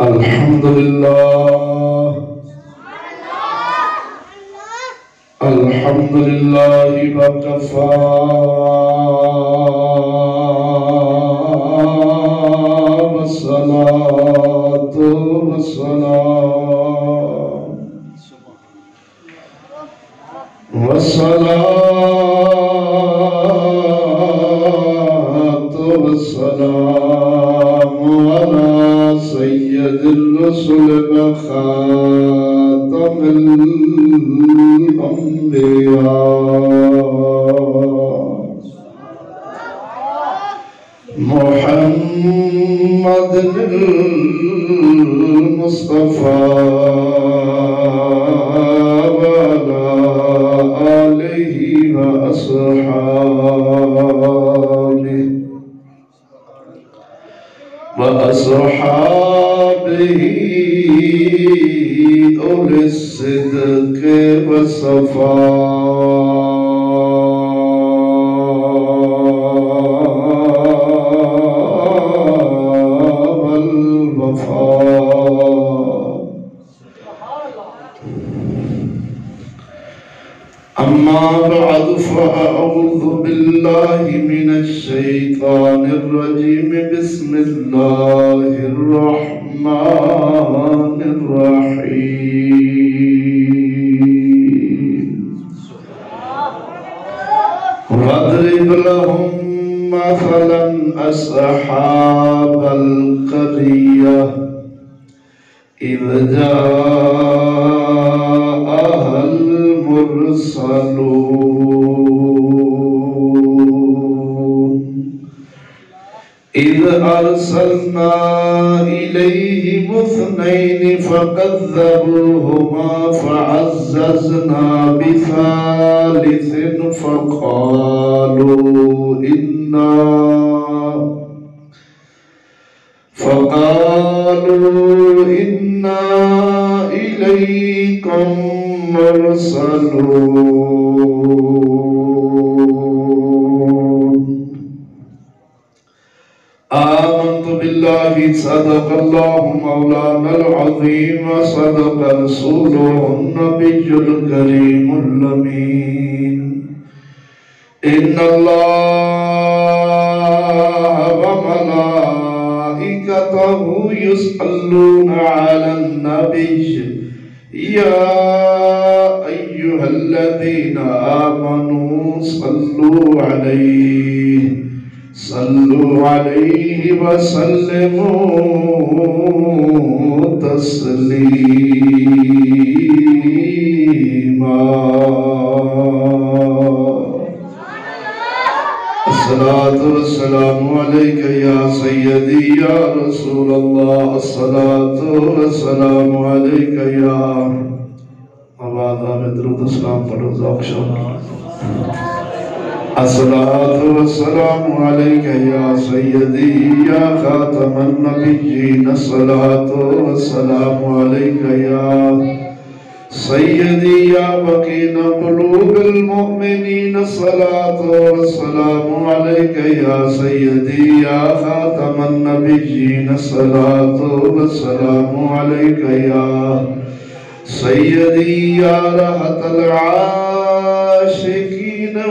الحمد لله الحمد لله وكفى والصلاة والسلام على سيد الرسل وخاتم الأنبياء محمد المصطفى وعلى آله وأصحابه أولي الصدق والصفاء والوفاء. أما بعد فأعوذ بالله من الشيطان الرجيم بسم الله الرحمن الرحيم. واضرب لهم مثلا أصحاب القرية إذ جاءها المرسلون إذ أرسلنا إليهم اثنين فكذبوهما فعززنا بثالث فقالوا إنا إليكم مرسلون. آمنت بالله صدق الله مولانا العظيم صدق رسوله النبي الكريم الأمين. إن الله وملائكته يصلون على النبي يا أيها الذين آمنوا صلوا عليه وسلموا تسليما. الصلاة والسلام عليك يا سيدي يا رسول الله. الصلاة والسلام عليك يا مبادہ میں درود السلام پڑھو ذوق شوق. الصلاة والسلام عليك يا سيدي يا خاتم النبيين. الصلاة والسلام عليك يا سيدي يا مكين قلوب المؤمنين. الصلاة والسلام عليك يا سيدي يا خاتم النبيين. الصلاة والسلام عليك يا سيدي يا راحة العاشقين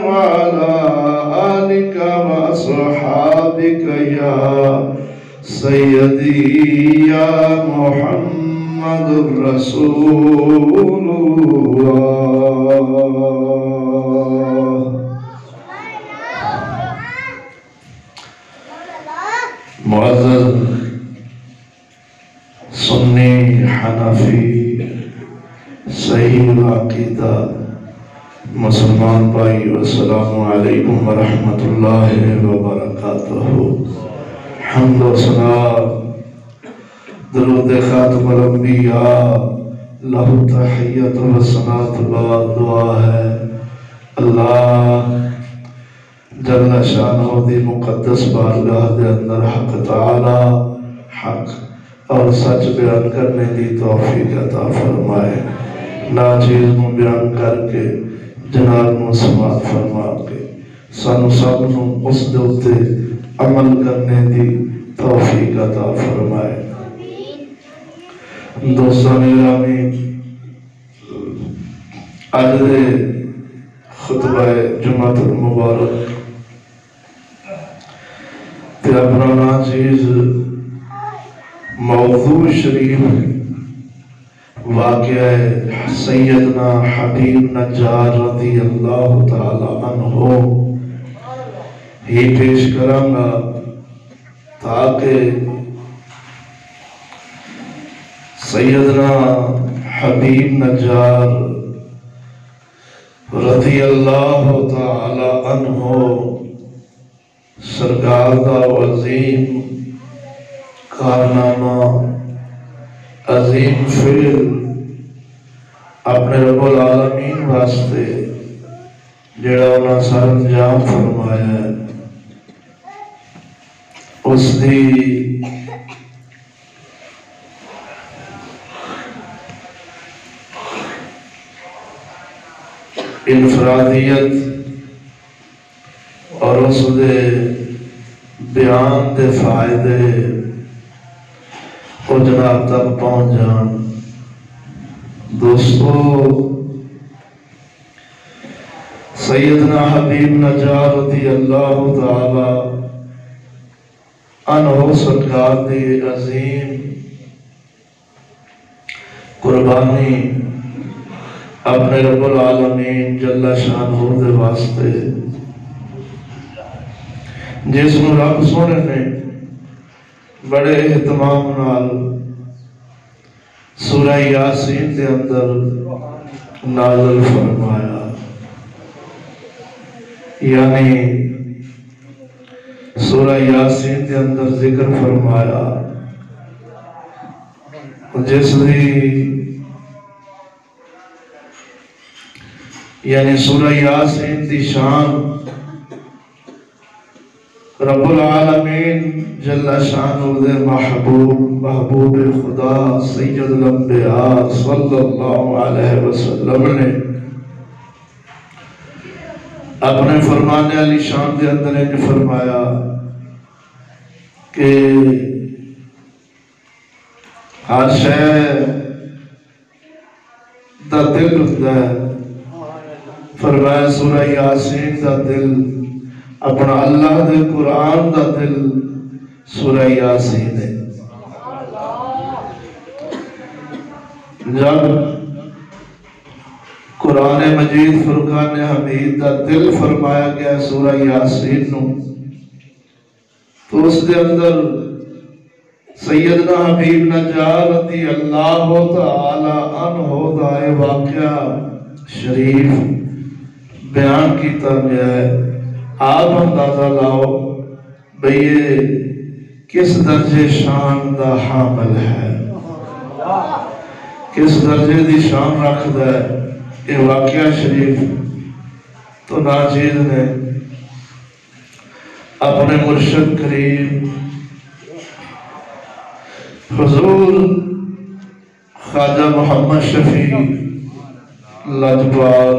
وعلى آلك وأصحابك يا سيدي يا محمد رسول الله. معزز سنی حنفی صحیح العقیدہ مسلمان بھائی السلام علیکم ورحمت اللہ وبرکاتہ. حمد و ثنا درود خاتم الانبیاء لہو تحیت و ثناء بعد دعا ہے. اللہ جل شانہ دی مقدس بارگاہ دے اندر حق تعالی حق اور سچ بیان کرنے دی توفیق عطا فرمائے. ناچیز کو بیان کر کے جناب نو سماعت فرما کے سانو سب نو اس دوتے عمل کرنے دی توفیق عطا فرمائے. دوستان گرامی، اج دے خطبہ جمعۃ المبارک تے اپنا ناچیز موضوع شریف واقعہ سیدنا حبیب نجار رضی اللہ تعالی عنہ ہی پیش کروں گا تاکہ سیدنا حبیب نجار رضی اللہ تعالی عنہ سرکار دا عظیم کارنامہ، عظیم فعل اپنے رب العالمین واسطے جڑا انہاں سر انجام فرمایا ہے، اس دی انفرادیت اور اس دے بیان دے فائدے وہ جناب تک پہنچ جان۔ دوستو، سیدنا حبیب نجار رضی اللہ تعالی عنہ سرکار دی عظیم قربانی اپنے رب العالمین جل شانہ دے واسطے، جس میں رب سونے نے بڑے اہتمام نال سورہ یاسین دے اندر نازل فرمایا، یعنی سورہ یاسین دے اندر ذکر فرمایا، جس دی یعنی سورہ یاسین دی شان رب العالمین جل شانہ دے محبوب خدا سید الانبیاء صلی اللہ علیہ وسلم نے اپنے فرمانے علی شان دے اندر انہیں فرمایا کہ ہر شے دا دل ہوتا ہے، فرمایا سورہ یاسین دا دل اپنا اللہ دے قرآن دا دل سورہ یاسین ہے۔ جب قرآن مجید فرقان حمید دا دل فرمایا گیا سورہ یاسین نو، تو اس دے اندر سیدنا حبیب نجار رضی اللہ تعالی عنہ دا واقعہ شریف بیان کیتا گیا ہے۔ آپ اندازہ لاؤ بھئی یہ کس درجے شان دا حامل ہے، کس درجے دی شان رکھ دا ہے یہ واقعہ شریف۔ تو ناچیز نے اپنے مرشد کریم حضور خواجہ محمد شفیع لجپال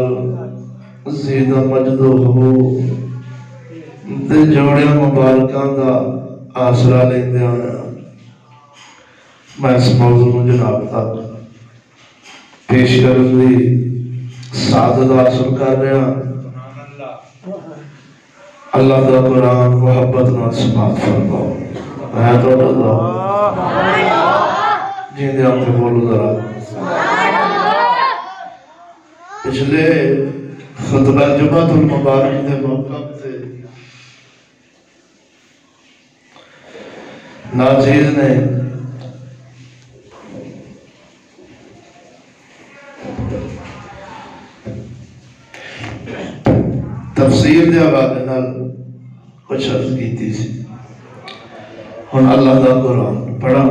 زیدہ مجدہ ہو دے جوڑے مبارکاں دا آسرا لیندے آیا، میں اس موضوع جناب تک پیش کرن دی سعادت حاصل کر رہا۔ اللہ دا قرآن محبت نال سماعت فرماؤ۔ میں تو اللہ جیندے آپ کے بولو ذرا۔ پچھلے خطبہ جمعۃ المبارک دے موقع سے ناچیز نے تفسیر دے حوالے نال کچھ عرض کیتی سی، ہن اللہ دا قرآن پڑھا۔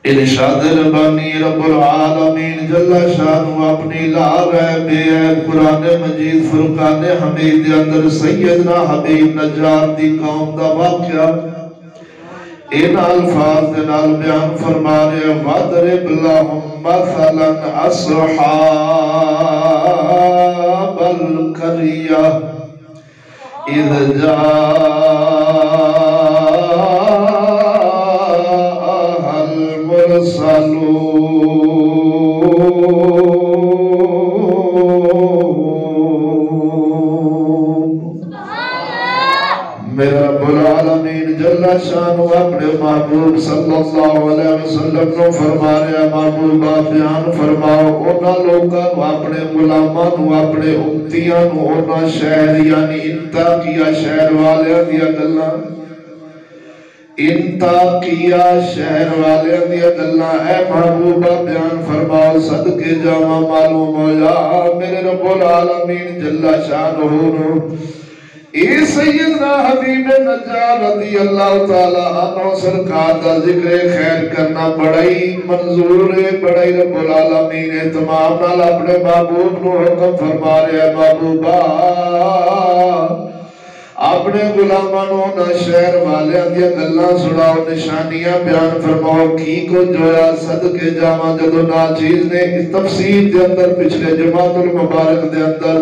ارشاد ربانی رب العالمین جل شانہ اپنی لا بے قرآن مجید فرقان حمید دے اندر سیدنا حبیب نجار دی قوم دا واقعہ ان الفاظ دے نال بیان فرما رہے وَاضْرِبْ لَهُمْ مَثَلًا أَصْحَابَ الْقَرْيَةِ اذ جاءها المرسلون۔ میرا رب العالمین جل شانہ اپنے محبوب صلی اللہ علیہ وسلم نو فرما رہا ہے، محبوبہ بیان فرماؤ اونا لوگاں نو، اپنے غلاماں نو، اپنے امتیاں نو، اونا شہر یعنی انتاقیہ شہر والے دیا گلاں، انتاقیہ شہر والے دیا گلاں اے محبوبہ بیان فرماؤ صدقے جامع معلوم ہو جا میرے رب العالمین جل شانہ نو اے سیدنا حبیب نجار رضی اللہ تعالیٰ عنہ سرکار دا ذکر خیر کرنا بڑائی منظور ہے، بڑائی رب العالمین اہتمام نال اپنے محبوب نو حکم فرما رہے ہیں، محبوبہ اپنے غلامانوں نہ شہر والے دیا گلاں سناؤ، نشانیاں بیان فرماؤ کی کو جویا صدقے جامع جدو ناچیز نے اس تفسیر دے اندر پچھلے جماعت المبارک دے اندر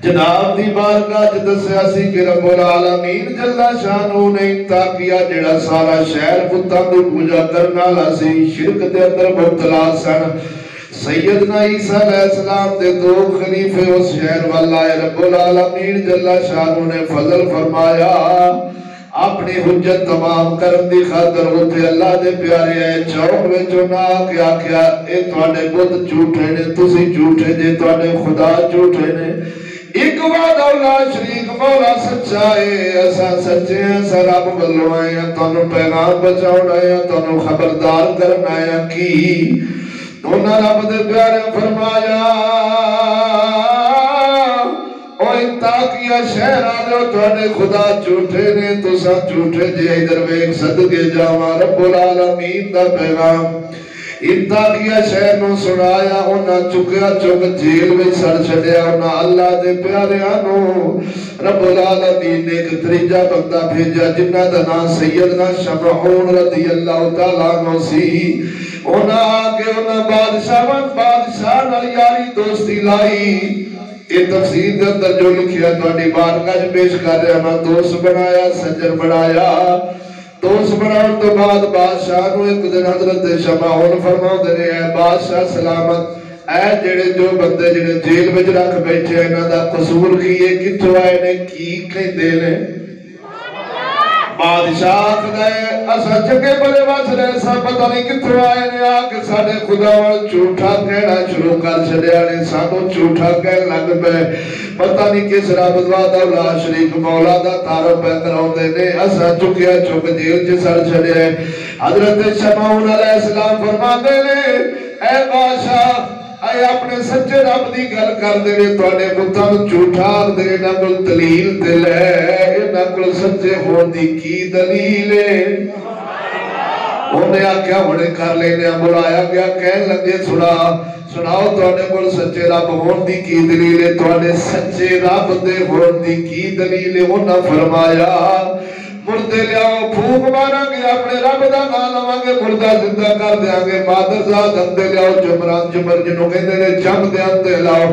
جناب دی بارگاہ جدس سیاسی کہ رب العالمین جل شانہ نے انتاقیہ جڑا سارا شہر بتاں دی پوجا کرنا لاسی شرک دے اندر مبتلا سن، سیدنا عیسیٰ علیہ السلام دے دو خلیفے اس شہر واللہ رب العالمین جل شانہ نے فضل فرمایا اپنی حجت تمام کرن دی خاطر ہوتے اللہ دے پیارے آئے چوک وچوں نہ کیا کیا اے تواڈے بت جھوٹے نے، تسی جھوٹے جے تواڈے خدا جھوٹے نے، ایک وعدہ اللہ شریک مولا سچا ہے، ایسا سچے ہیں ایسا رب بلو آئے ہیں تانوں پیغام بچاؤں آئے ہیں تانوں خبردار کرنا آئے ہیں کی انہاں رب دے پیارے فرمایا او انتاقیہ شہر آلو تواڈے خدا جھوٹے نے تساں جھوٹے جے ادھر ویکھ صدقے جاواں رب العالمین دا پیغام انتاقیہ شہر نو سنایا انہاں چکیا چک جیل میں سڑ چھڑیا انہاں اللہ دے پیاریاں نو رب العالمین نے ایک تریجہ بندہ بھیجا جنہ دا نام سیدنا شمعون رضی اللہ تعالیٰ عنہ سی، انہاں آگے انہاں بادشاہ نال یاری دوستی لائی، یہ تفسیر دے اندر جو لکھیا تواڈی بارگاہ پیش کر رہے ہیں، دوست بنایا سجن بنایا، دوست بناؤں تو بعد بادشاہ نو ایک دن حضرت شمعون فرماؤں دے اے بادشاہ سلامت اے جڑے جو بندے جڑے جیل وچ رکھ بیٹھے انہاں دا قصور کی ہے کتھوں آئے نے کی کہندے نے؟ بادشاہ آکھدا ہے اساں چنگے بھلے وچ رہے ساں پتہ نہیں کتھوں آئے نے آ کے ساڈے خدا ول جھوٹا کہنا شروع کر چھڈیا نے، سانوں جھوٹا کہن لگ پئے، پتہ نہیں کس رب وحدہ لا شریک مولا دا تعارف کراوندے نے، اساں چکیا چک جیل چ سڑ چھڈیا۔ حضرت شمعون علیہ السلام فرماندے نے اے بادشاہ اے اپنے سچے رب دی گل کر دے تواڈے بتاں جھوٹا دے نہ کول دلیل تے لے نہ کول سچے ہون دی کی دلیل ہے؟ انہیں آکھیا ہونے کر لینے بلایا گیا کہن لگے سناؤ تواڈے کول سچے رب ہون دی کی دلیل ہے؟ تواڈے سچے رب دے ہون دی کی دلیل ہے؟ انہاں فرمایا مردے لیاؤ پھوک مارا گے اپنے رب دا نام لواں گے مردہ زندہ کر دیاں گے، مادر زاد اندے لیاؤ جمران جمر جنوں کہندے نے جم دے اندے لاؤ،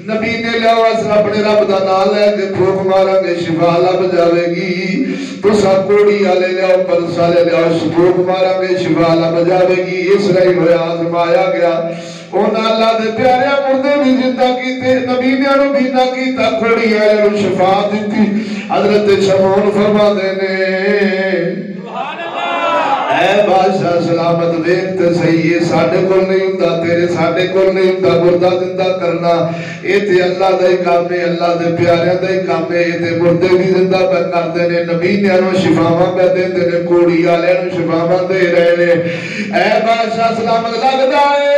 نبی نے لیاؤ اس اپنے رب دا نام لے کے پھوک مارا گے شفا لب جاوے گی، تسا کوڑی والے لیاؤ پلس والے لیاؤ پھوک مارا گے شفا لب جاوے گی۔ اسرائیل ہویا آزمایا گیا انہاں اللہ دے پیارے مردے بھی زندہ کیتے، نبی نے انہوں بھی نہ کیتا، کوڑی والے نوں شفا دتی۔ حضرت شمعون فرما دینے اے بادشاہ سلامت ویکھ تے صحیح ہے ساڈے کول نہیں ہوندا تیرے ساڈے کول نہیں ہوندا مردہ زندہ کرنا، اے تے اللہ دا ہی کام ہے، اللہ دے پیاریاں دا ہی کام ہے، اے تے مردے بھی زندہ پہ کردے نے، نبی نے انہوں شفاواں پہ دیندے نے، کوڑی والے انہوں شفاواں دے رہے نے۔ اے بادشاہ سلامت لگدا ہے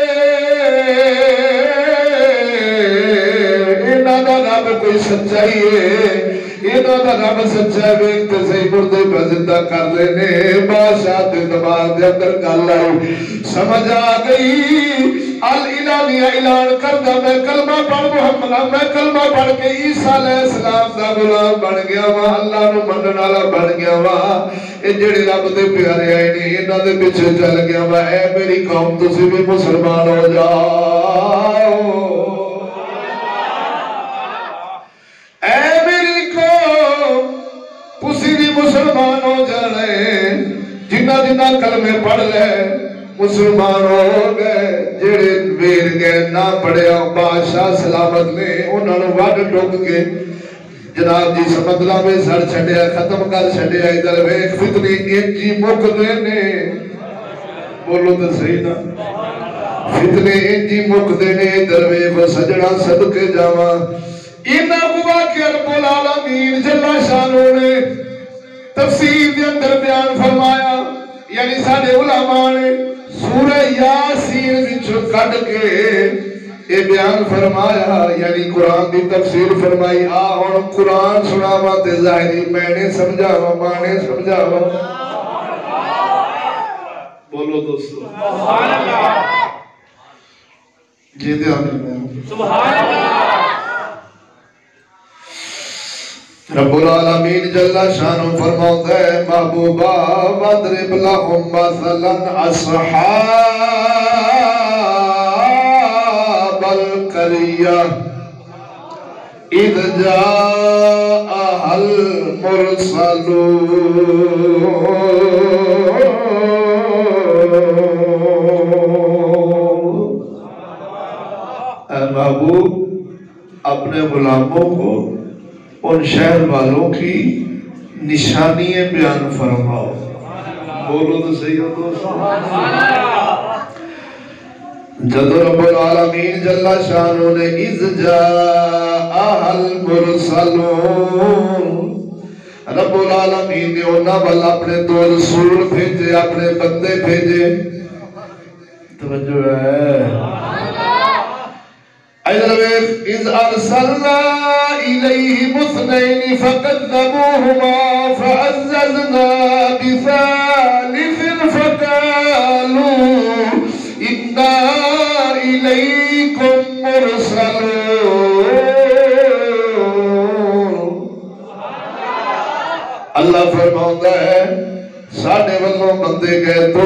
انہاں دا رب کوئی سچائی ہے، انہاں دا رب سچا ہے، ویکھتے صحیح مردے پہ زندہ کر لینے۔ بادشاہ دے دماغ دے اندر گل آئی، سمجھ آ گئی، الالہیہ اعلان کردہ میں کلمہ پڑھ محمد، میں کلمہ پڑھ کے عیسیٰ علیہ السلام دا غلام بن گیا وہاں، اللہ نو منن والا بن گیا وہاں، اے جڑے رب دے پیارے آئے نے انہاں دے پیچھے چل گیا وہاں۔ اے میری قوم تسی بھی مسلمان ہو جاؤ، اے میری جنہ کلمے پڑھ لے مسلمان ہو گئے، جڑے ویر گئے نہ پڑھیا بادشاہ سلامت نے انہوں نے وڈ ٹوک کے جناب جی سمندرہ میں سر چھڑیا ختم کر چھڑیا ادھر ویک فتنی انجی مک دینے بولو تو صحیح نا فتنے انجی مک دینے ادھر ویک سجڑا صدقے جاواں انہاں واقعہ رب العالمین جل شانہ نے تفسیر کے اندر بیان فرمایا یعنی سارے علماء نے سورہ یاسین وچوں کڈ کے یہ بیان فرمایا یعنی قرآن دی تفسیر فرمائی آ ہن قرآن سناواں تے ظاہری میں نے سمجھاواں ماں نے سمجھاواں بولو دوستو سبحان اللہ جی دے سبحان اللہ رب العالمین جل شانہ فرماتا ہے محبوبا وَاضْرِبْ لَهُمْ مَثَلًا أَصْحَابَ الْقَرْيَةِ إِذْ جَاءَهَا الْمُرْسَلُونَ اے محبوب اپنے غلاموں کو ان شہر والوں کی نشانیاں بیان فرماؤ بولو تو صحیح ہو دوستو جد رب العالمین جل شانہ نے اذ جاء المرسلون رب العالمین نے انہاں بل اپنے دو رسول بھیجے اپنے بندے بھیجے توجہ ہے إذ أرسلنا إليهم اثنين فكذبوهما فعززنا بثالث فقالوا إنا إليكم مرسلون اللہ فرماتا ہے ساڑھے والوں بندے گئے تو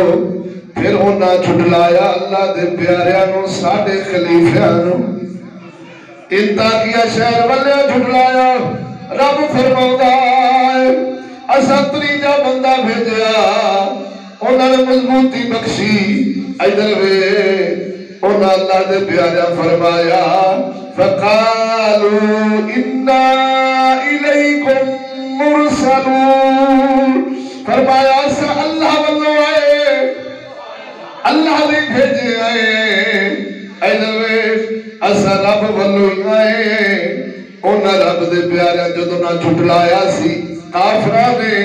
پھر انہاں چھٹلایا اللہ دے پیاریانوں ساڑھے خلیفیانوں انتاکیہ شہر والے جھٹلایا رب فرماؤں ہے اسا تریجا بندہ بھیجیا انہوں نے مضبوطی بخشی ادھر وے انہوں اللہ دے پیارا فرمایا فقالوا انا الیکم مرسلون فرمایا اسا اللہ والوں آئے اللہ نے بھیجے آئے ادھر وے اسا رب والوں آئے انہاں رب دے پیارے جدوں نہ چھٹلایا سی کافراں نے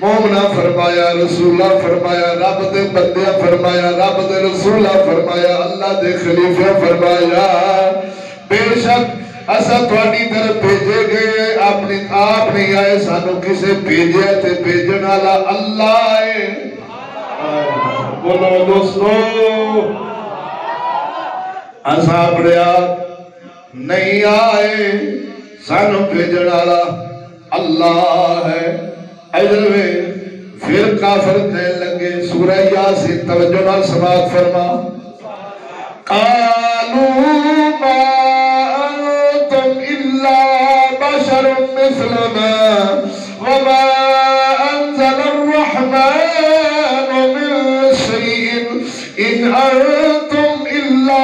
مومنہ فرمایا رسولہ فرمایا رب دے بندیاں فرمایا رب دے رسولہ فرمایا اللہ دے خلیفہ فرمایا بے شک اسا تھوڑی طرف بھیجے گئے اپنی آپ نہیں آئے سانو کسے بھیجے تے بھیجن والا اللہ ہے بولو دوستو اسا اپنے آپ نہیں آئے سانو بھیجن والا اللہ ہے ادھر میں پھر کافر کہنے لگے سورہ یاسین توجہ نال سماعت فرما قالوا ما انتم الا بشر مثلنا وما انزل الرحمن من شيء ان انتم الا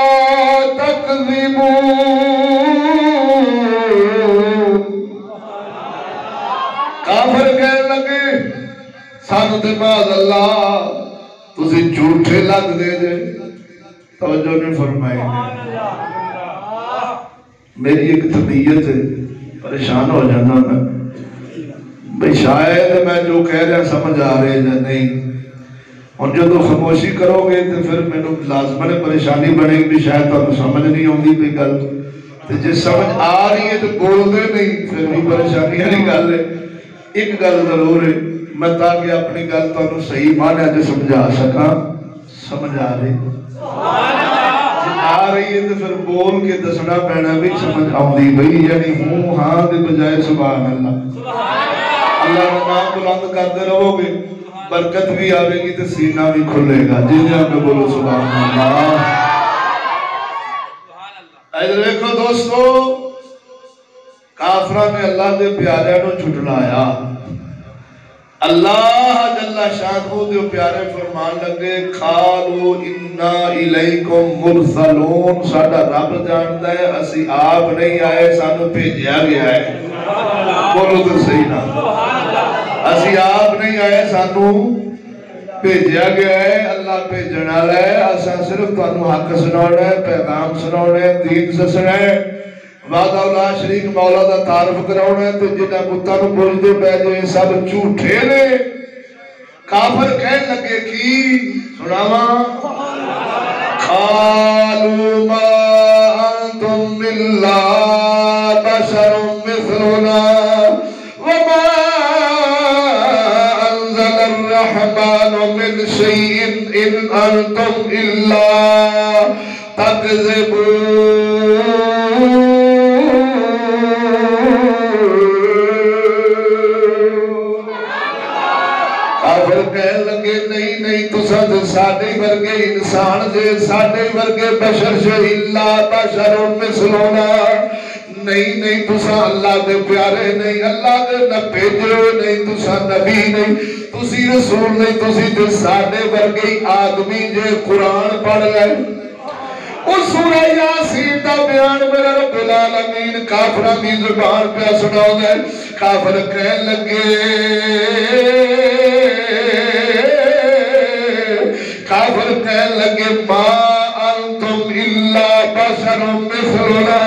کافر کہنے لگے سانو تے بعد اللہ تسی جھوٹے لگ دے دے توجہ نے فرمائی میری ایک طبیعت ہے پریشان ہو جانا میں بھئی شاید میں جو کہہ رہا سمجھ آ رہے یا نہیں اور جو تو خاموشی کرو گے تو پھر میں نے لازمن پریشانی بنے گی شاید تو سمجھ نہیں ہوندی بھی گل تو جس سمجھ آ رہی ہے تو بول دے نہیں پھر بھی پریشانی نہیں گل ہے ایک گل ضرور ہے میں تاکہ اپنی گل تو صحیح مانے جو سمجھا سکا سمجھ آ رہی آ رہی ہے تو پھر بول کے دسنا پینا بھی سمجھ آؤں بھئی یعنی ہوں ہاں دے بجائے سبحان اللہ اللہ نے نام بلند کرتے رہو گے برکت بھی آئے گی تو سینہ بھی کھلے گا جی جی آپ بولو سبحان اللہ ادھر دیکھو دوستو کافرہ نے اللہ دے پیارے نو چھٹلایا اللہ جل شانہ دے پیارے فرمان لگے قالوا انا الیکم مرسلون، ساڈا رب جاندا ہے اسی آپ نہیں آئے، سانو بھیجیا گیا ہے۔ بولو تو صحیح نا، اسی آپ نہیں آئے، سانو بھیجیا گیا ہے، اللہ بھیجن والا ہے، اساں صرف تانوں حق سنانا ہے، پیغام سنانا ہے، دین دسنا ہے، وعدہ اللہ شریک مولا دا تعارف کراؤنا ہے۔ تو جنہاں بتاں نوں پوچھدے پے جے سب جھوٹے نے، کافر کہن لگے کی سناواں، قالوا ما انتم الا بشر مثلنا وما انزل الرحمن من شيء ان انتم الا تكذبون۔ کہنے لگے نہیں نہیں تساں تے ساڈے ورگے انسان جے، ساڈے ورگے بشر جے، الا بشر مثلنا، نہیں نہیں تساں اللہ دے پیارے نہیں، اللہ دے نہ بھیجے نہیں، تساں نبی نہیں، تسی رسول نہیں، تسی تے ساڈے ورگے آدمی جے۔ قرآن پڑھ لے اس سورہ یاسین دا بیان میرا رب العالمین کافراں دی زبان پہ سناؤندا ہے۔ کافر کہن لگے، کافر کہن لگے ما انتم الا بشر مثلنا،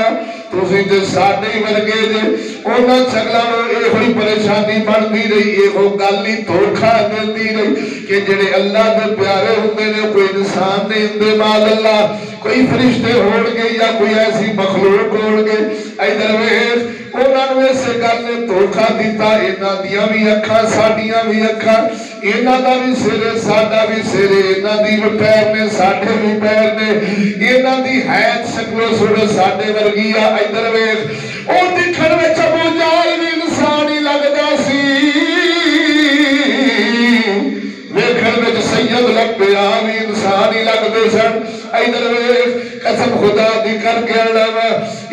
تسی تے ساڈے ورگے جے۔ انہاں چگلاں نوں ایہی پریشانی بنتی رہی، ایہو گل ہی دھوکھا دیندی رہی کہ جڑے اللہ دے پیارے ہوندے نے کوئی انسان نہیں ہوندے، مال اللہ کوئی فرشتے ہون گے یا کوئی ایسی مخلوق ہون گے۔ ادھر ویکھ انہاں نوں اس گل نے دھوکھا دیتا، انہاں دیاں وی اکھاں ساڈیاں وی اکھاں، انہاں دا بھی سر ساڈا بھی سر، انہاں دی بھی پیر نے ساڈے بھی پیر نے، انہاں دی حیات شکل و صورت ساڈے ورگی آ۔ ادھر ویکھ او دکھن وچ ابو جہل بھی انسان ہی لگدا سی، ویکھن وچ سید الانبیاء بھی انسان ہی لگدے سن۔ ادھر ویکھ قسم خدا دی کر کے اڑاوا،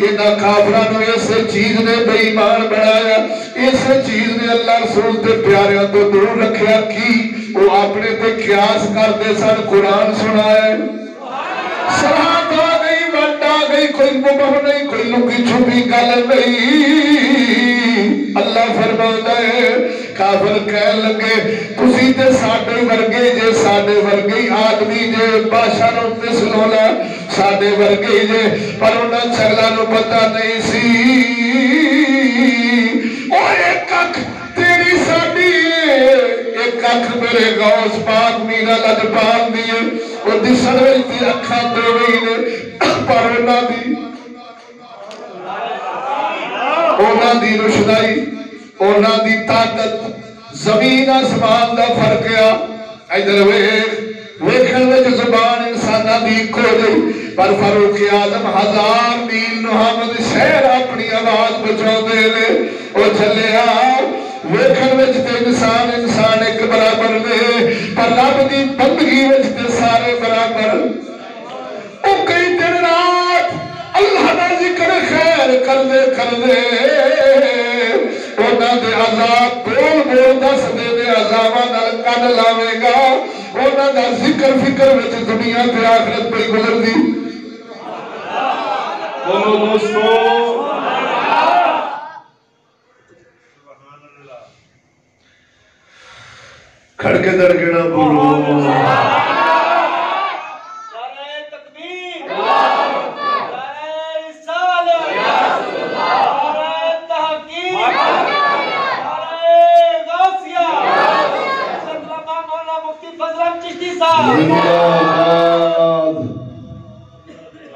انہاں کافراں نوں اس چیز نے بے ایمان بنایا، اس چیز نے اللہ رسول دے پیاریاں تو دور رکھیا کی وہ اپنے تے قیاس کردے سن۔ قرآن سنائے سرحد آ گئی، ونڈ آ گئی، کوئی مبہم نہیں، کوئی لکی چھپی گل نہیں۔ اللہ فرماتا ہے کافر کہن لگے تسی تے ساڈے ورگے جے، ساڈے ورگے آدمی جے، بشر مثلنا، ساڈے ورگے جے، پر انہاں چگلاں نوں پتہ نہیں سی او ایک اکھ تیری ساڈی ایک اکھ میرے غوث پاک میرا لجپال دی او دسن وچ اکھاں دے وی نے، پر انہاں دی روشنائی، انہاں دی طاقت زمین آسمان دا فرق آ۔ ادھر ویکھن وچ زبان انساناں دی اکو جئی، پر فاروق اعظم 1000 میل محمد شہر اپنی آواز بچاؤندے نے۔ او چلیا ویکھن وچ تے انسان ایک برابر نے، پر رب دی بندگی وچ تے سارے برابر۔ او کئی دن رات اللہ دا ذکر خیر کردے انہاں دے عذاب بول بول دس دے دے عذاباں نال کن لاوے گا، انہاں دا ذکر فکر وچ دنیا تے آخرت پہ گزر دی۔ بولو دوستو کھڑکے دڑکنا بولو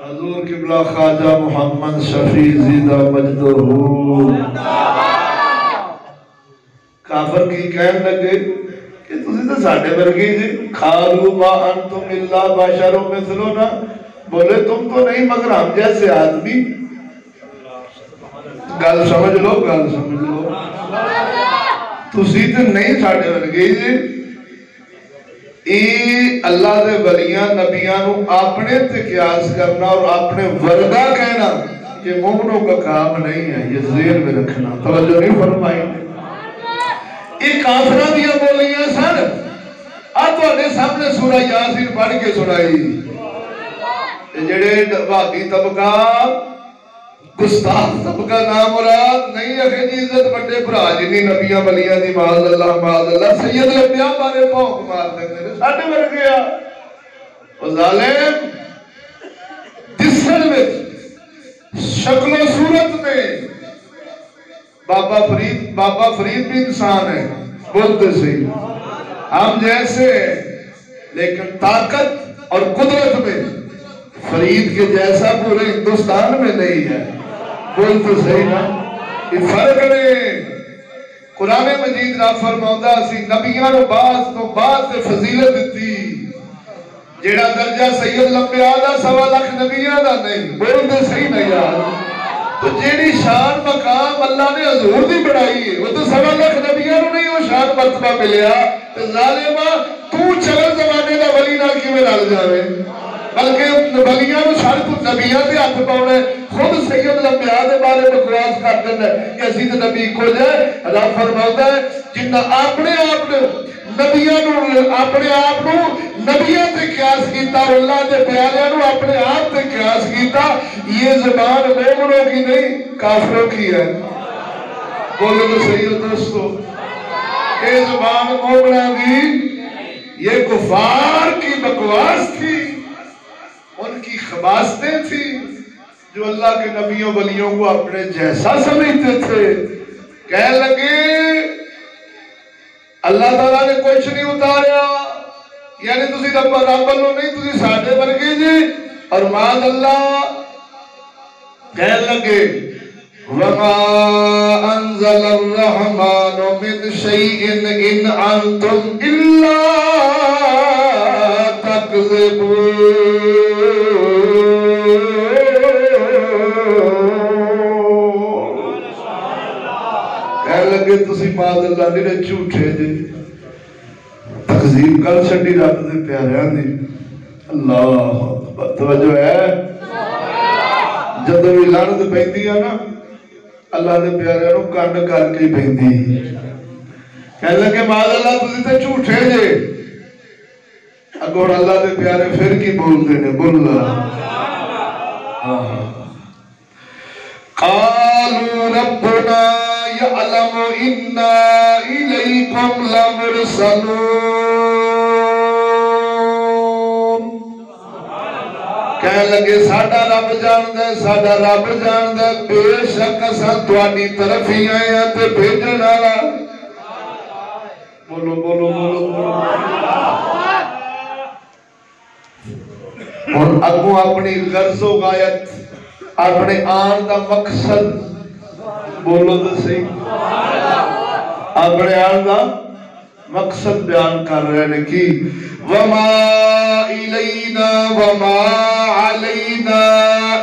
حضور قبلہ خواجہ محمد شفیع زیدہ مجدہ کافر کی کہن لگے کہ تسی تو ساڈے ورگے جی، قالوا ما انتم الا بشر مثلنا، بولے تم تو نہیں مگر ہم جیسے آدمی۔ گل سمجھ لو، گل سمجھ لو، تسی تو نہیں ساڈے ورگے جی۔ اللہ دے ولیاں نبیاں نو اپنے تے قیاس کرنا اور اپنے ورگا کہنا یہ مومنوں کا کام نہیں ہے، یہ ذہن میں رکھنا۔ توجہ نہیں فرمائی؟ ایک کافراں دیاں بولیاں سن تواڈے سامنے سورہ یاسین پڑھ کے سنائی جڑے وہابی طبقہ گستاخ طبقہ نام مراد نہیں اکھے جی عزت بڑے بھرا جنی نبیاں ولیاں دی معاذ اللہ سید الانبیاء بارے بھونک مار دیندے نے ساڈے ورگے آ او ظالم جسم وچ شکل و صورت میں بابا فرید بھی انسان ہے بولتے صحیح ہم جیسے لیکن طاقت اور قدرت میں فرید کے جیسا پورے ہندوستان میں نہیں ہے بولتے صحیح نا یہ فرق نہیں قرآن مجید را فرماؤں سی نبیاں نو بعض تو بعض سے فضیلت دیتی جیڑا درجہ سید الانبیاء دا 1.25 لاکھ نبیاں دا نہیں بولتے صحیح نہیں یار تو جیڑی شان مقام اللہ نے حضور دی بڑھائی ہے وہ تو 1.25 لاکھ نبیاں نو نہیں وہ شان مرتبہ ملیا تو ظالمہ تو چلن زمانے دا ولی نال کیویں رل جاوے بلکہ ولیاں نو چھڑ تو نبیاں دے ہاتھ پاونا ہے خود سید الانبیاء دے بارے بکواس کر دینا ہے کہ اسی تے نبی کو جائے اللہ فرماتا ہے جنہ اپنے آپ نبیاں نو اپنے آپ نو نبیاں تے قیاس کیتا اور اللہ دے پیاریاں نو اپنے آپ تے قیاس کیتا یہ زبان مومنوں کی نہیں کافروں کی ہے بولو تو صحیح ہو دوستو یہ زبان مومنوں کی یہ کفار کی بکواس تھی ان کی خباستیں تھی جو اللہ کے نبیوں ولیوں کو اپنے جیسا سمجھتے تھے کہنے لگے اللہ تعالیٰ نے کچھ نہیں اتاریا یعنی تسی رب اللہ نہیں تسی ساڑھے ورگے جی اور ماذ اللہ کہنے لگے وَمَا أَنزَلَ الرَّحْمَنُ مِنْ شَيْءٍ إِنْ أَنْتُمْ إِلَّا تَكْذِبُونَ کہنے لگے تسی ماذ اللہ نے جھوٹے جی تقذیب کر چھڑی رب دے پیاریاں دی اللہ توجہ ہے جدو بھی لعنت پہندی ہے نا اللہ دے پیاریاں نو کنڈ کر کے پہندی کہنے لگے ماذ اللہ تسی تے جھوٹے جے اگر اللہ دے پیارے پھر کی بول دینے بول اللہ قالوا ربنا يعلم إنا إليكم لمرسلون کہنے لگے ساڑھا رب جان دے بے شک اساں توانی طرف ہی آئے ہیں تے بھیجن والا بولو بولو بولو اور اگوں اپنی غرض و غایت اپنے آن دا مقصد بولو تو صحیح اپنے آن دا مقصد بیان کر رہے ہیں کہ وَمَا إِلَيْنَا وَمَا عَلَيْنَا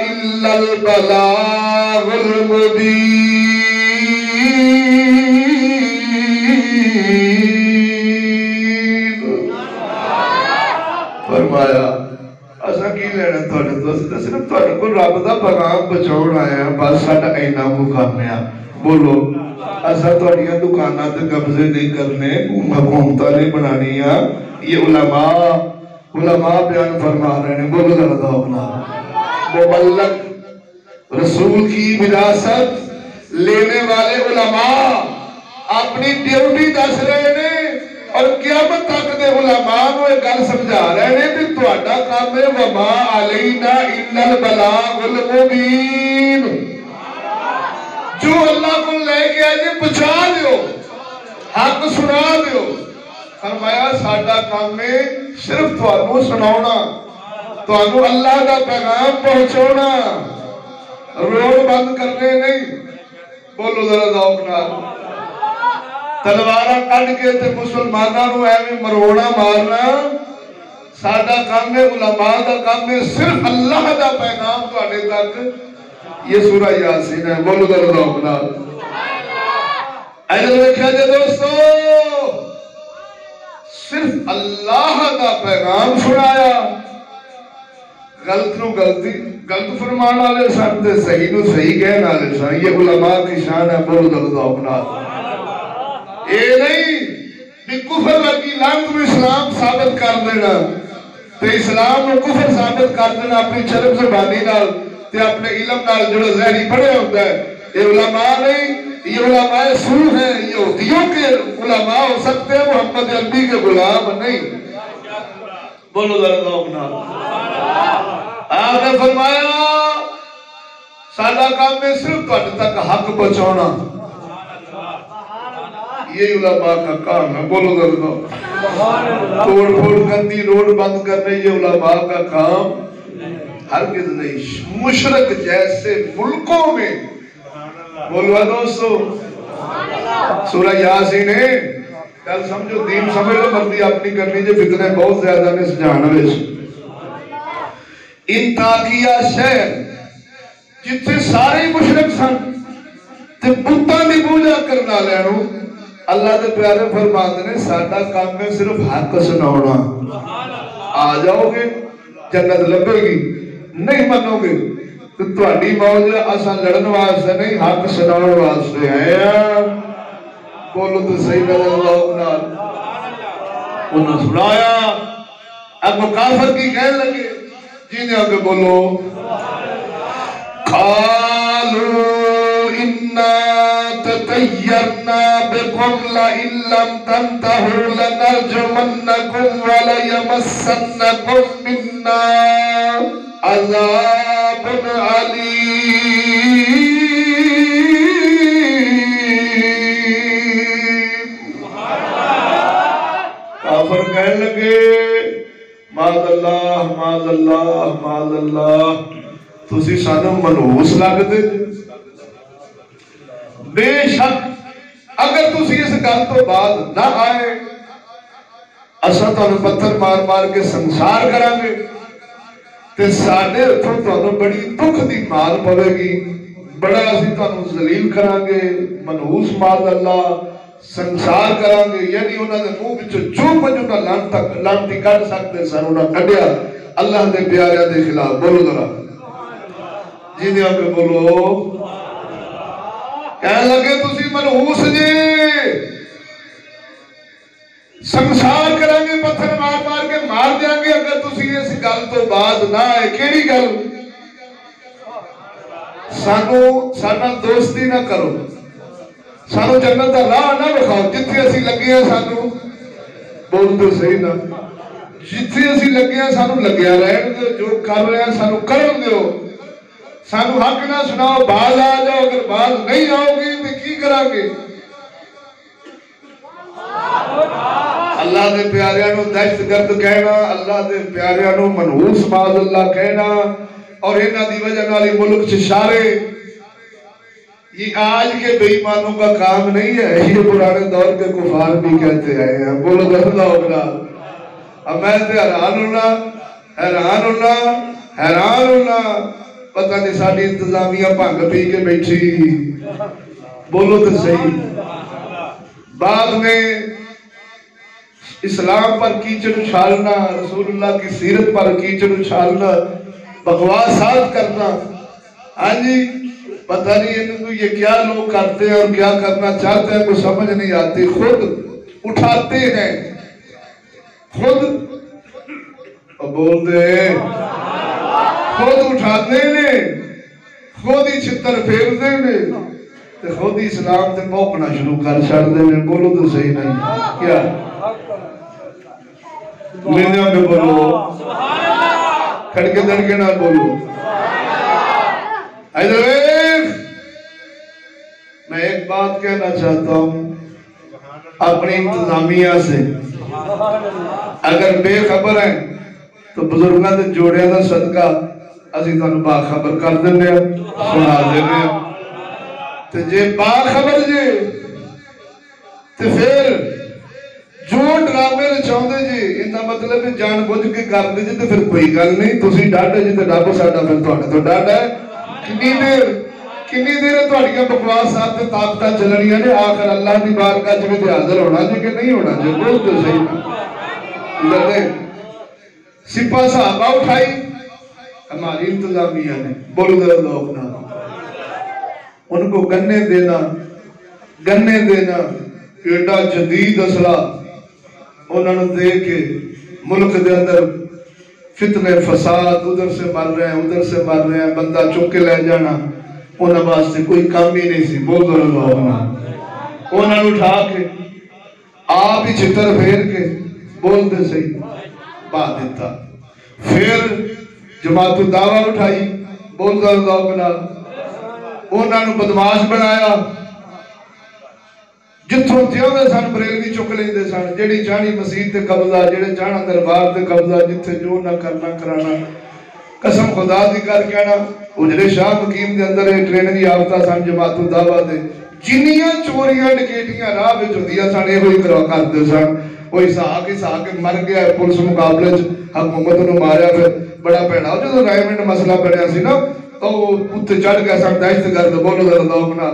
إِلَّا الْبَلَاغُ الْمُبِينُ فرمایا اساں کی لینا تھوڑے دوست صرف تھوڑے کو رب دا پیغام پہنچاؤن آیا ہے بس ساڈا اینا مقام ہے بولو اساں تھوڑیاں دکاناں تے قبضے نہیں کرنے حکومتاں نہیں بنانی ہے یہ علماء بیان فرما رہے ہیں بولو ذرا ذوق نال مبلغ رسول کی وراثت لینے والے علماء اپنی ڈیوٹی دس رہے ہیں اور قیامت تک دے علماء نو ایک گل سمجھا رہے ہیں کہ تہاڈا کام ہے وما علینا الا البلاغ المبین جو اللہ کو لے کے آئے پہنچا دیو حق سنا دیو فرمایا ساڈا کام ہے صرف تھانوں سناونا تھانوں اللہ دا پیغام پہنچاونا روڈ بند کرنے نہیں بولو ذرا ذوق نال تلوارہ کٹ کے تے مسلماناں نو ایویں مروڑا مارنا ساڈا کام ہے علماء دا کام ہے صرف اللہ دا پیغام تواڈے تک یہ سورہ یاسین ہے بولو ذرا ذوق نال ادھر دیکھا جے دوستو صرف اللہ دا پیغام سنایا غلط نو غلطی غلط فرمان والے سن تے صحیح نو صحیح کہن والے سن یہ علماء کی شان ہے بولو ذرا ذوق نال یہ نہیں بھی کفر لگی لعنت میں اسلام ثابت کر دینا تے اسلام کو کفر ثابت کر دینا اپنی چرب زبانی نال تے اپنے علم نال جو ظاہری پڑھے ہوتا ہے. یہ علماء نہیں، یہ علماء سو ہیں. یہودیوں کے علماء ہو سکتے ہیں، محمد عربی کے غلام نہیں. بولو ذرا ذوق نال. آپ نے فرمایا سادہ کام میں صرف تواڈے تک حق پہنچانا، یہ علماء کا کام ہے. بولو ذرا ذوق. توڑ پھوڑ کرنی، روڈ بند کرنے، یہ علماء کا کام ہرگز نہیں. مشرق جیسے ملکوں میں بولو دوستو سورہ یاسین ہے. کل سمجھو دین سمجھ لو، مرضی اپنی کرنی جو فتنے بہت زیادہ نے سجانا ویس. انطاکیہ شہر جتھے سارے مشرک سن تے بتاں دی پوجا کرنا لینو، اللہ دے پیارے فرماتے نے ساڈا کام میں صرف حق سناونا. آ جاؤ گے جنت لبے گی، نہیں منو گے تو تہاڈی موج اساں لڑن واسطے نہیں، حق سناون واسطے آئے ہیں. بولو تو صحیح نظر اللہ نال. انہوں سنایا. اب کافر کی کہنے لگے جینے آگے بولو قالوا انا تطیرنا بكم لئن لم تنتهوا لنرجمنكم وليمسنكم منا عذاب علیم. کافر کہنے لگے معاذ اللہ معاذ اللہ معاذ اللہ، تسی سانو منحوس لگدے. بے شک اگر تسی اس گل تو بعد نہ آئے اساں تانوں پتھر مار مار کے سنسار کریں گے تے ساڈے ہتھوں تانوں بڑی دکھ دی مال پوے گی، بڑا اسی تانوں ذلیل کریں گے، منحوس معاذ اللہ سنسار کریں گے. یعنی انہوں نے منہ وچوں جو مجھے لعنتی کر سکتے سن انہوں نے کڈیا اللہ دے پیاریاں دے خلاف. بولو ذرا جی دے آگے بولو. کہنے لگے تسی منحوس جی، سنسار کریں گے، پتھر مار مار کے مار دیں گے اگر تسی اس گل تو بعد نہ آئے. کیڑی گل؟ سانو ساڈا دوستی نہ کرو، سانو جنت دا راہ نہ بکھاؤ. جتھے اسی لگے ہیں سانو بولتے صحیح نہ، جتھے اسی لگے ہیں سانو لگیا رہن دو، جو کر رہے ہیں سانو کرن دیو. سانو حق نہ سناؤ، باز آ جاؤ. اگر باز نہیں آؤ گی تو کی کریں گے؟ اللہ دے پیاریاں نو دہشت گرد کہنا، اللہ دے پیاریاں نو منحوس معاذ اللہ کہنا، اور انہاں دی وجہ نال ملک چ شارے. یہ آج کے بے ایمانوں کا کام نہیں ہے، یہ پرانے دور کے کفار بھی کہتے ہیں. بولو اللہ اکبر. اب میں تے حیران ہونا پتہ نہیں ساری انتظامیہ بھنگ پی کے بیٹھی. بولو تو صحیح. بعد میں اسلام پر کیچڑ اچھالنا، رسول اللہ کی سیرت پر کیچڑ اچھالنا، بکواسات کرنا. ہاں جی پتہ نہیں ان کو یہ کیا لوگ کرتے ہیں اور کیا کرنا چاہتے ہیں، کوئی سمجھ نہیں آتی. خود اٹھاتے ہیں، خود بولتے ہیں، خود اٹھاتے ہیں، خود ہی چھتر پھیرتے ہیں، خود ہی اسلام سے پوکنا شروع کر چھڑتے ہیں. بولو تو صحیح نہیں کیا؟ لینے آگے بولو، کھڑکے دڑکے نہ بولو. میں ایک بات کہنا چاہتا ہوں اپنی انتظامیہ سے، اگر بے خبر ہیں تو بزرگاں دے جوڑیاں دا صدقہ اسی تانوں باخبر کر دینے ہیں، سنا دینے ہیں. تو جے باخبر جے تو پھر جو ڈرامے چاہتے جی ان کا مطلب جان بوجھ کے کر دے جی تو پھر کوئی گل نہیں. تسی ڈاڈے جی تو ڈب ساڈا پھر تواڈے تو ڈاڈا ہے. کنی دیر تواڈیاں بکواسات تے طاقتاں چلنیاں نے، آخر اللہ دی بارگاہ وچ بھی حاضر ہونا جی کہ نہیں ہونا جی. بول تو صحیح نا. سپاہ صحابہ اٹھائی ہماری انتظامیہ نے، بولو ذرا لوگ نہ، ان کو گنے دینا ایڈا جدید اسلحہ انہوں نے دے کے ملک دے اندر فتنے فساد ادھر سے مر رہے ہیں ادھر سے مر رہے ہیں، بندہ چک کے لے جانا انہوں واسطے کوئی کام ہی نہیں سی۔ بول دو اللہ، انہوں نے اٹھا کے آپ ہی چھتر پھیر کے بول دے صحیح با دیتا۔ پھر جماعت الدعوہ اٹھائی، بول دو اللہ، انہوں نے بدماش بنایا، جتوں تیوے سن بریلوی چک لیندے سن، جیڑی چاہنی مسجد تے قبضہ، جیڑے چاہنا دربار تے قبضہ، جتھے جو نہ کرنا کرانا۔ قسم خدا دی کر کے نا اجلے شاہ مقیم دے اندر ٹریننگ یافتہ سن جماعت الدعوہ دے، جنیاں چوریاں ڈکیٹیاں راہ وچ ہوندیاں سن یہ ہوئی کروا کرتے سن۔ وہ اسحاق مر گیا پولیس مقابلے حکومت نو ماریا، پھر بڑا بھڑا جو رائمنڈ مسئلہ بنیا سی نا تو اتنے چڑھ گیا سن دہشت گرد، بولو ذرا لوگ نا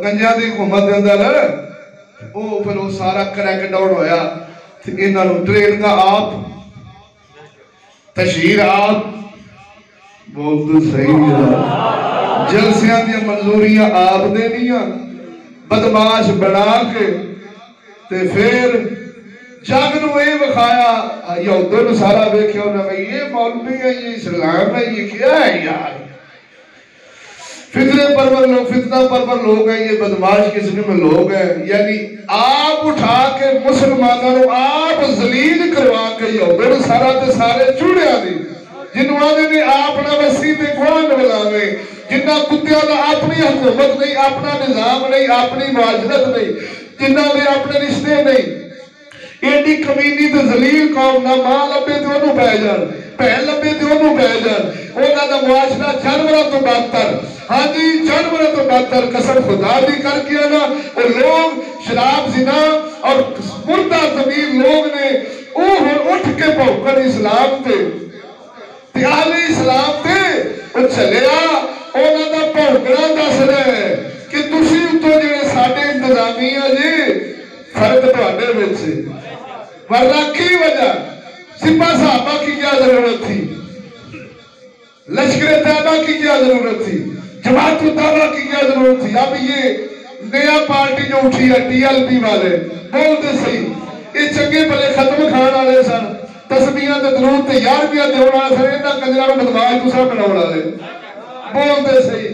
گنجیاں دی حکومت دے اندر وہ پھر وہ سارا کریک ڈاؤن ہویا۔ انہاں نو ٹرین کا آپ تشہیر آپ بول تو صحیح ہے، جلسیاں دیا منظوریاں آپ دینیاں، بدماش بنا کے تے پھر جگ نو اے بکھایا یہودوں نے سارا ویکھیا انہاں نے یہ مولوی ہے، یہ اسلام ہے، یہ کیا ہے یار، فتنہ پرور لوگ ہیں، یہ بدماش قسم میں لوگ ہیں۔ یعنی آپ اٹھا کے مسلمانوں آپ ذلیل کروا کے یہودوں نے سارا تے سارے چوڑیا دی، جنہوں آنے نے اپنا وسیع تے قوان بلاوے، جنہ کتیاں دا اپنی حکومت نہیں، اپنا نظام نہیں، اپنی معاشرت نہیں، جنہ دے اپنے رشتے نہیں، ایڈی کمینی تے ذلیل قوم نہ ماں لبے تے انہوں پہ جان، پہن لبے تے انہوں پہ جان، انہوں دا معاشرہ جانورہ تو بدتر، ہاں جی جانورہ تو بدتر، قسم خدا دی کر کیا نا، اور لوگ شراب زنا اور مردہ زمین لوگ نے اٹھ کے پہکر اسلام تے تیالی اسلام تے وہ چلیا، انہوں دا پہکرہ دس رہے کہ تسی تو جنہیں ساڑھے انتظامیہ جی فرق تو آنے میں سے ورنہ کی وجہ سپاہ صحابہ کی کیا ضرورت تھی، لشکر طیبہ کی کیا ضرورت تھی، جماعت الدعوہ کی کیا ضرورت تھی۔ اب یہ نیا پارٹی جو اٹھی ہے ٹی ایل پی والے بولتے صحیح، یہ چنگے پلے ختم کھان والے سن، تسبیحاں تے درود تے یارویاں تے ہونا سن، انہاں کنجراں بدماش دوسرا بناون والے بولتے صحیح،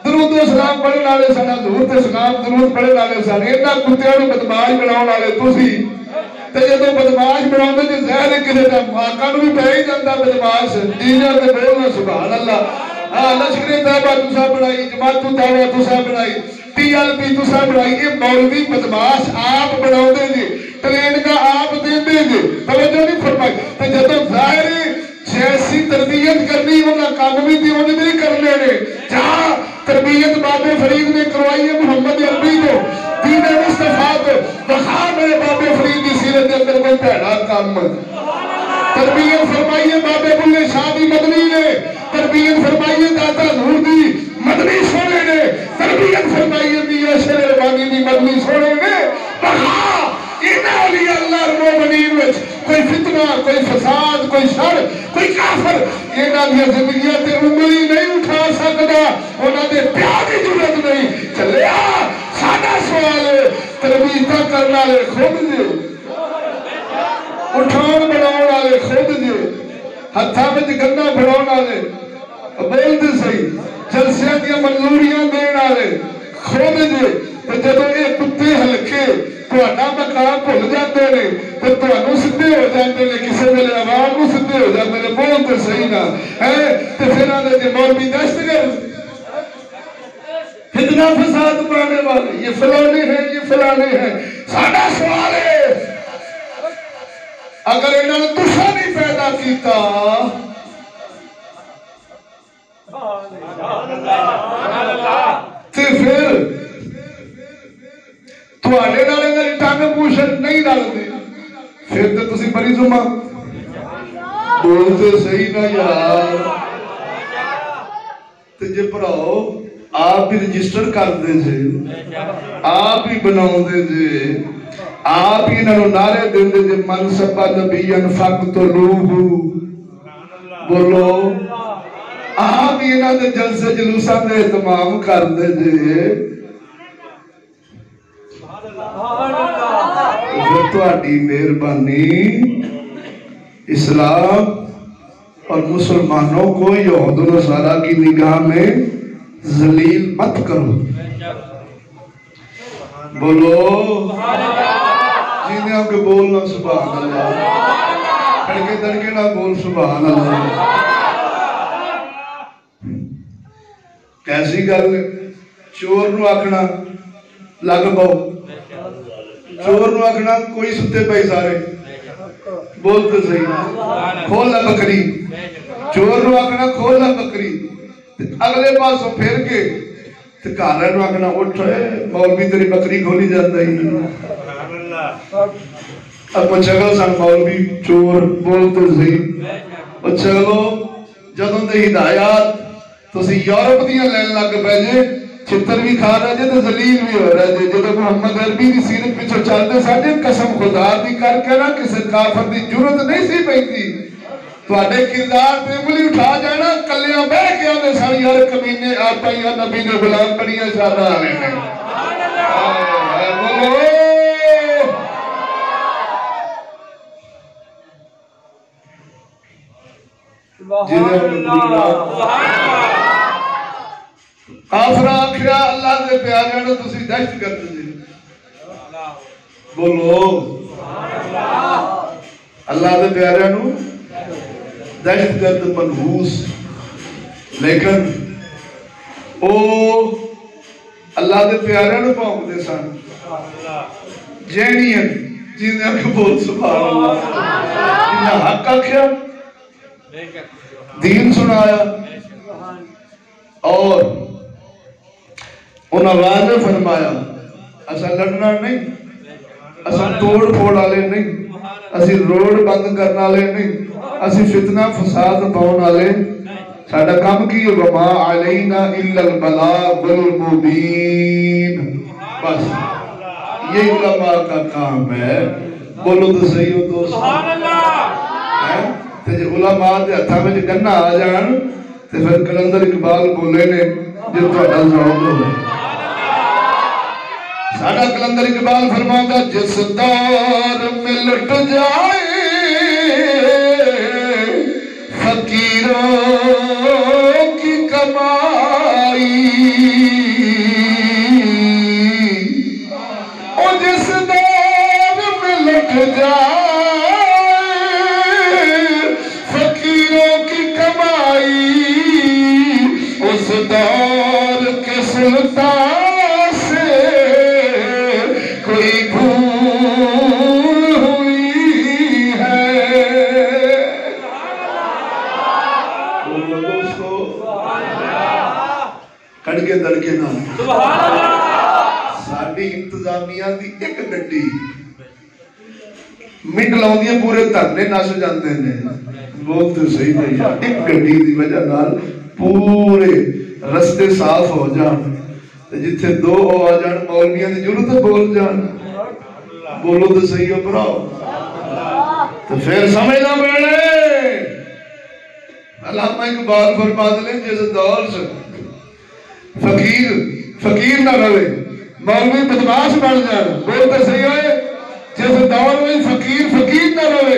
درود و سلام پڑھن والے سن، حضور تے سلام درود پڑھن والے سن، انہاں کتیاں نوں بدماش بناون والے تسی تے جدوں بدماش بناؤندے تے ظاہر ہے کسے دا آقا نوں بھی پہ ہی جاندا بدماش، دینا تے بولنا سبحان اللہ۔ لشکر طیبہ تسا بنائی، جماعت الدعوہ تسا بنائی، ٹی ایل پی تسا بنائی، یہ مولوی بدماش آپ بناؤندے جی، ٹرین کا آپ دیندے جی، توجہ نہیں فرمائی، تے جدوں ظاہر جیسی تربیت کرنی انہاں کام بھی دی انہوں نہیں کرنے نے، جہاں تربیت بابے فرید نے کروائی ہے محمد عربی کو، دین مصطفیٰ کو، وہاں میرے بابے فرید کی سیرت کے اندر کوئی پہلا کام تربیت فرمائیے بابے بلے شاہی مدنی نے، تربیت فرمائیے داتا نور دی مدنی سونے نے، تربیت فرمائیے میاں شیر ربانی دی مدنی سونے نے، وہاں انہاں اولیاء اللہ المومنین وچ کوئی فتنہ، کوئی فساد، کوئی شر، کوئی کافر انہاں دی زندگیاں تے انگلی نہیں اٹھا سکدا، انہاں دے پیار دی ضرورت نہیں۔ چلیا سادہ سوال ہے، تربیتاں کرنے والے خود جے، اٹھان بناؤ والے خود جے، ہتھاں وچ گنا بناؤ والے بولتے صحیح، جلسیاں دیا منظوریاں دین والے خود جے، تے جدوں یہ کتے ہلکے تہاڈا مقام بھول جاندے نے تے تہانوں سدھے ہو جاندے نے، کسے ویلے عوام نوں سدھے ہو جاندے نے، بولتے صحیح نا ہے، تے پھر آندے جے مولوی دہشت گرد، فتنہ فساد پانے والے، یہ فلانے ہیں، یہ فلانے ہیں۔ سادہ سوال ہے، اگر انہوں نے تسا نہیں پیدا کیتا تے پھر تھوڑے نال اگر ٹنگ پوشن نہیں ڈالتے پھر تو تسی بڑی زمہ بولتے صحیح نہ یار، تے جے پڑھاؤ آپ بھی رجسٹر کر دے جے، آپ ہی بناؤ دے جے، آپ ہی انہوں نعرے دے دے جے منصبہ نبیًا فقتلوہ، بولو آپ ہی انہوں نے جلسے جلوسہ دے اہتمام کر دے جے، پھر تہاڈی مہربانی اسلام اور مسلمانوں کو یہود و نصارہ کی نگاہ میں ذلیل مت کرو. بولو جینے آپ کے بولنا سبحان اللہ. کھڑکے دڑکے نہ بول سبحان اللہ. کیسی گل چور نو آکھنا لگ پاؤ, چور نو آکھنا کوئی ستے پہ سارے بولتے صحیح کھول لا بکری, چور نو آکھنا کھول لا بکری, اگلے پاسوں پھر کے گھر نو آکھنا اٹھ مولوی تیری بکری کھولی جاتا ہی. اب چگل سن مولوی چور بولتے صحیح. چلو جدوں دے ہدایات تسی یورپ دیاں لین لگ پے جے, چھتر بھی کھا رہے جے تو ذلیل بھی ہو رہے جے. جدوں محمد عربی دی سیرت پیچھے چلتے ساڈے قسم خدا دی کر کے نا کسے کافر دی جرت نہیں سی پیندی. تواڈے کردار تے انگلی اٹھا جانا کلیاں بہ کے آندے سن یار کمینے آپا یا نبی دے غلام بڑیاں شاداں والے نے. بولو آفرا آکھیا اللہ دے پیاریاں نو تسی دہشت گرد دے. بولو اللہ دے پیاریاں نو دہشت گرد منحوس, لیکن او اللہ دے پیاریاں نو پاؤں دے سن جینین جنہیں آکھ بول سبحان اللہ. جنہیں حق آکھیا دین سنایا اور انہاں واضح فرمایا اسا لڑنا نہیں, اسا توڑ پھوڑ والے نہیں, اسی روڈ بند کرنے والے نہیں, اسی فتنہ فساد پاؤن والے. ساڈا کام کی وما علینا الا البلاغ المبین. بس یہ علماء کا کام ہے. بولو تو صحیح ہو دوست. سبحان اللہ. تے جے علماء دے ہتھاں وچ گنا آ جان تے پھر کلندر اقبال بولے نے جو تہاڈا ذوق ہوے. ساڈا کلندر اقبال فرماتا جس دور میں لٹ جائے فقیروں کی کمائی, اور جس دور میں لٹ جائے فقیروں کی کمائی, اس دور کے سلطان کڑکے دڑکے نہ ساڑی انتظامیہ دی ایک گھنٹی منٹ لاؤندیاں پورے دھرنے ناش جانتے ہیں. بولتے صحیح نہیں, ایک گھنٹی دی وجہ نال پورے رستے صاف ہو جان, جتھے دو ہو آ جان مولویاں دی ضرورت بول جان. بولو تو صحیح ہو براؤ. تو پھر سمجھنا پڑے علامہ اقبال فرماتے ہیں جس دور سے فقیر نہ رہے مولوی بدماش بن جان. بولتے صحیح ہوئے جس دور میں فقیر نہ رہے